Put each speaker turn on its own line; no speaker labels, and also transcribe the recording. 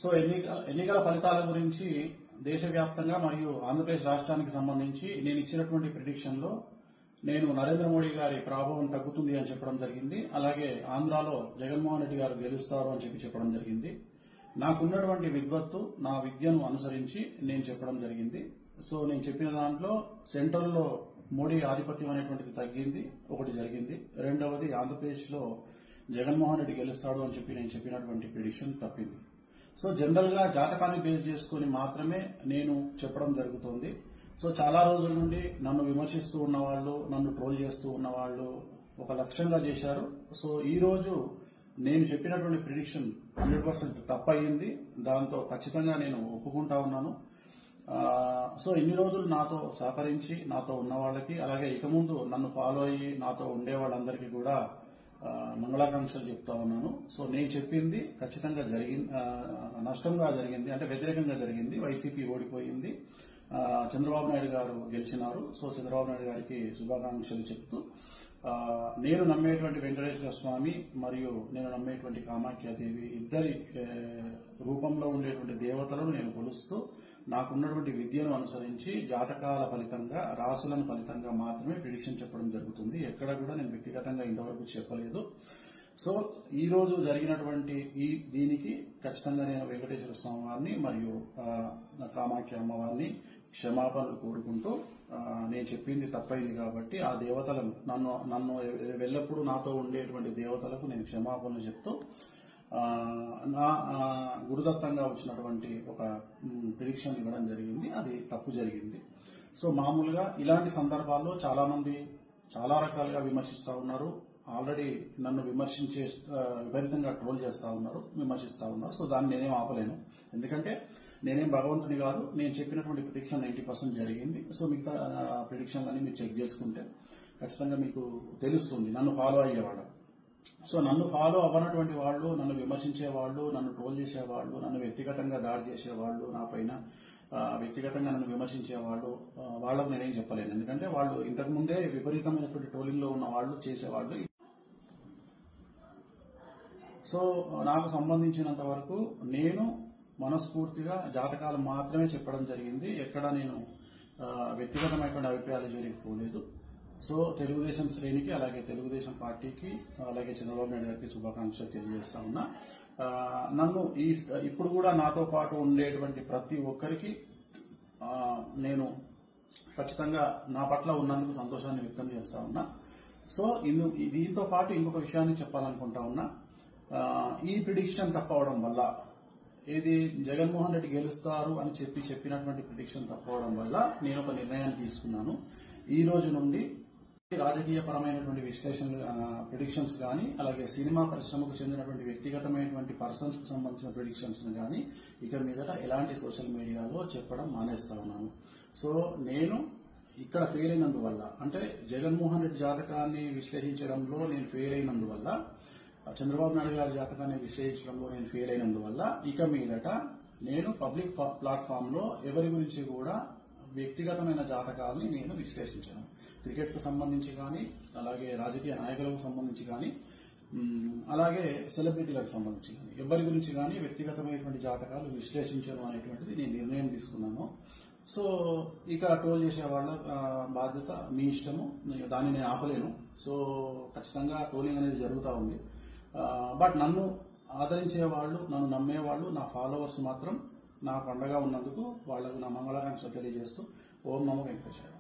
So ఎన్నికల ఫలితాల గురించి దేశవ్యాప్తంగా మరియు ఆంధ్రప్రదేశ్ రాష్ట్రానికి సంబంధించి నేను ఇచ్చినటువంటి ప్రిడిక్షన్ లో నేను నరేంద్ర మోడీ గారి ప్రభావం తగ్గుతుంది అని చెప్పడం జరిగింది. అలాగే ఆంధ్రాలో జగన్మోహన్ రెడ్డి గారు గెలుస్తారు అని చెప్పడం జరిగింది. నాకున్నటువంటి విద్వత్తు, నా విద్యను అనుసరించి నేను చెప్పడం జరిగింది. సో నేను చెప్పిన దాంట్లో సెంట్రల్ లో మోడీ ఆధిపత్యం అనేటువంటిది తగ్గింది, ఒకటి జరిగింది. రెండవది ఆంధ్రప్రదేశ్ లో జగన్మోహన్ రెడ్డి గెలుస్తాడు అని నేను చెప్పినటువంటి ప్రిడిక్షన్ తప్పింది. సో జనరల్ గా జాతకాన్ని బేస్ చేసుకుని మాత్రమే నేను చెప్పడం జరుగుతోంది. సో చాలా రోజుల నుండి నన్ను విమర్శిస్తూ ఉన్నవాళ్లు, నన్ను ట్రోల్ చేస్తూ ఉన్నవాళ్లు ఒక లక్ష్యంగా చేశారు. సో ఈ రోజు నేను చెప్పినటువంటి ప్రిడిక్షన్ 100% తప్పయింది. దాంతో ఖచ్చితంగా నేను ఒప్పుకుంటా ఉన్నాను. సో ఇన్ని రోజులు నాతో సహకరించి నాతో ఉన్న వాళ్ళకి, అలాగే ఇక ముందు నన్ను ఫాలో అయ్యి నాతో ఉండే వాళ్ళందరికీ కూడా మంగళాకాంక్షలు చెప్తా ఉన్నాను. సో నేను చెప్పింది ఖచ్చితంగా నష్టంగా జరిగింది, అంటే వ్యతిరేకంగా జరిగింది. వైసీపీ ఓడిపోయింది, చంద్రబాబు నాయుడు గారు గెలిచినారు. సో చంద్రబాబు నాయుడు గారికి శుభాకాంక్షలు చెప్తూ నేను నమ్మేటువంటి వెంకటేశ్వర స్వామి మరియు నేను నమ్మేటువంటి కామాఖ్యాదేవి ఇద్దరి రూపంలో ఉండేటువంటి దేవతలను నేను కొలుస్తూ నాకున్నటువంటి విద్యను అనుసరించి జాతకాల ఫలితంగా, రాసులను ఫలితంగా మాత్రమే ప్రిడిక్షన్ చెప్పడం జరుగుతుంది. ఎక్కడ కూడా నేను వ్యక్తిగతంగా ఇంతవరకు చెప్పలేదు. సో ఈ రోజు జరిగినటువంటి దీనికి ఖచ్చితంగా నేను వెంకటేశ్వర స్వామి వారిని మరియు కామాఖ్య అమ్మవారిని క్షమాపణలు కోరుకుంటూ నేను చెప్పింది తప్పైంది కాబట్టి ఆ దేవతలను నన్ను ఎల్లప్పుడూ నాతో ఉండేటువంటి దేవతలకు నేను క్షమాపణలు చెప్తూ నా గురుదత్తంగా వచ్చినటువంటి ఒక ప్రిడిక్షన్ ఇవ్వడం జరిగింది. అది తప్పు జరిగింది. సో మామూలుగా ఇలాంటి సందర్భాల్లో చాలా మంది చాలా రకాలుగా విమర్శిస్తా ఉన్నారు. ఆల్రెడీ నన్ను విపరీతంగా ట్రోల్ చేస్తా ఉన్నారు, విమర్శిస్తా ఉన్నారు. సో దాన్ని నేనేం ఆపలేను, ఎందుకంటే నేనేం భగవంతుని కాదు. నేను చెప్పినటువంటి ప్రిడిక్షన్ 90% జరిగింది. సో మిగతా ప్రిడిక్షన్లన్నీ మీరు చెక్ చేసుకుంటే ఖచ్చితంగా మీకు తెలుస్తుంది నన్ను ఫాలో అయ్యేవాళ్ళు. సో నన్ను ఫాలో అవ్వనటువంటి వాళ్ళు, నన్ను విమర్శించేవాళ్ళు, నన్ను ట్రోల్ చేసేవాళ్ళు, నన్ను వ్యక్తిగతంగా దాడి చేసేవాళ్ళు, నా పైన వ్యక్తిగతంగా నన్ను విమర్శించేవాళ్ళు, వాళ్ళకు నేనేం చెప్పలేను. ఎందుకంటే వాళ్ళు ఇంతకుముందే విపరీతమైనటువంటి ట్రోలింగ్ లో ఉన్న వాళ్ళు, చేసేవాళ్ళు. సో నాకు సంబంధించినంత వరకు నేను మనస్ఫూర్తిగా జాతకాలు మాత్రమే చెప్పడం జరిగింది. ఎక్కడ నేను వ్యక్తిగతమైనటువంటి అభిప్రాయాలు జరిగిపోలేదు. సో తెలుగుదేశం శ్రేణికి, అలాగే తెలుగుదేశం పార్టీకి, అలాగే చంద్రబాబు నాయుడు గారికి శుభాకాంక్షలు తెలియజేస్తా ఉన్నా. నన్ను ఇప్పుడు కూడా నాతో పాటు ఉండేటువంటి ప్రతి ఒక్కరికి నేను ఖచ్చితంగా నా పట్ల ఉన్నందుకు సంతోషాన్ని వ్యక్తం చేస్తా ఉన్నా. సో దీంతో పాటు ఇంకొక విషయాన్ని చెప్పాలనుకుంటా ఉన్నా. ఈ ప్రిడిక్షన్ తప్పవడం వల్ల, ఏది జగన్మోహన్ రెడ్డి గెలుస్తారు అని చెప్పినటువంటి ప్రిడిక్షన్ తప్పవడం వల్ల నేను ఒక నిర్ణయాన్ని తీసుకున్నాను. ఈ రోజు నుండి రాజకీయ పరమైనటువంటి ప్రిడిక్షన్స్ కానీ, అలాగే సినిమా పరిశ్రమకు చెందినటువంటి వ్యక్తిగతమైనటువంటి పర్సన్స్ కు సంబంధించిన ప్రిడిక్షన్స్ కానీ ఇక మీదట ఎలాంటి సోషల్ మీడియాలో చెప్పడం మానేస్తా ఉన్నాను. సో నేను ఇక్కడ ఫెయిల్ అయినందువల్ల, అంటే జగన్మోహన్ రెడ్డి జాతకాన్ని విశ్లేషించడంలో నేను ఫెయిల్ అయినందువల్ల, చంద్రబాబు నాయుడు గారి జాతకాన్ని విశ్లేషించడంలో నేను ఫెయిల్ అయినందువల్ల ఇక మీదట నేను పబ్లిక్ ప్లాట్ఫామ్ లో ఎవరి గురించి కూడా వ్యక్తిగతమైన జాతకాలని నేను విశ్లేషించాను. క్రికెట్ కు సంబంధించి కానీ, అలాగే రాజకీయ నాయకులకు సంబంధించి కానీ, అలాగే సెలబ్రిటీలకు సంబంధించి కానీ, ఎవరి గురించి కానీ వ్యక్తిగతమైనటువంటి జాతకాలు విశ్లేషించడం అనేటువంటిది నేను నిర్ణయం తీసుకున్నాను. సో ఇక ట్రోల్ చేసే వాళ్ళ బాధ్యత మీ ఇష్టము, దాన్ని నేను ఆపలేను. సో ఖచ్చితంగా ట్రోలింగ్ అనేది జరుగుతూ ఉంది. బట్ నన్ను ఆదరించే వాళ్ళు, నన్ను నమ్మేవాళ్ళు, నా ఫాలోవర్స్ మాత్రం నాకు అండగా ఉన్నందుకు వాళ్లకు నా మంగళాకాంక్షలు తెలియజేస్తూ ఓం నమో వెంకటేశ్వర.